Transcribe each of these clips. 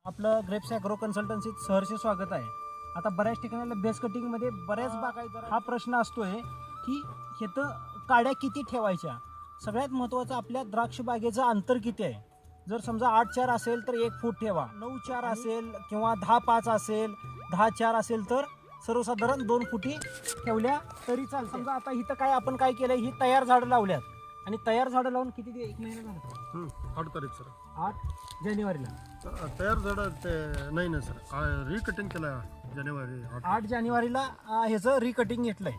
आपलं grapes agro कन्सल्टन्सीत सहर्ष स्वागत आहे. आता बऱ्याच ठिकाणी बेस कटिंगमध्ये बऱ्याच बागायतदार हा प्रश्न असतोय की इथं काड्या किती ठेवायच्या. सगळ्यात महत्त्वाचं आपल्या द्राक्ष बागेचं अंतर किती आहे. जर समजा 8-4 असेल तर 1 फूट ठेवा, 9-4 असेल किंवा 10-5 असेल, 10-4 असेल तर सर्वसाधारण 2 फुटी ठेवल्या तरी चालतं. समजा आता इथं काय आपण काय केलं, ही तयार झाडं लावल्यात आणि तयार झाडं लावून किती 1 महिना झाला, 8 तारीख सर. 8 जानेवारीला तयार झाडं ते नाही ना सर, रिकटिंग केलं जानेवारी 8 जानेवारीला ह्याचं रिकटिंग घेतलंय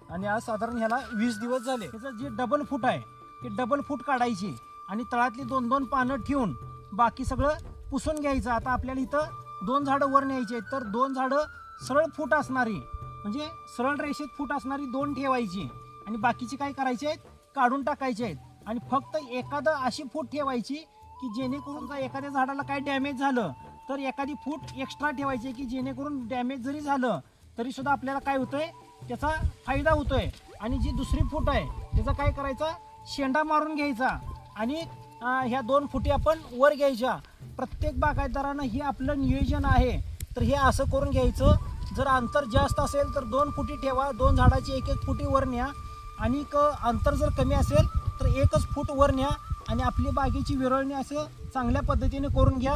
आणि आज साधारण ह्याला 20 दिवस झाले. ह्याचं जे डबल फूट आहे ते डबल फूट काढायची आणि तळातली 2-2 पानं ठेवून बाकी सगळं पुसून घ्यायचं. आता आपल्याला इथं 2 झाडं वर न्यायची आहेत तर 2 झाडं सरळ फूट असणारी म्हणजे सरळ रेषेत फूट असणारी 2 ठेवायची आणि बाकीची काय करायचे आहेत काढून टाकायचे आहेत आणि फक्त एखादं अशी फूट ठेवायची की जेणेकरून जर एखाद्या झाडाला काय डॅमेज झालं तर एखादी फूट एक्स्ट्रा ठेवायची की जेणेकरून डॅमेज जरी झालं तरी सुद्धा आपल्याला काय होतंय त्याचा फायदा होतोय. आणि जी दुसरी फूट आहे त्याचा काय करायचा शेंडा मारून घ्यायचा आणि ह्या 2 फुटी आपण वर घ्यायच्या. प्रत्येक बागायतदारानं हे आपलं नियोजन आहे तर हे असं करून घ्यायचं. जर अंतर जास्त असेल तर 2 फुटी ठेवा, 2 झाडाची 1-1 फुटी वर न्या आणि अंतर जर कमी असेल तर 1च फूट वर न्या आणि आपली बागेची विरळणी असं चांगल्या पद्धतीने करून घ्या.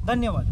धन्यवाद.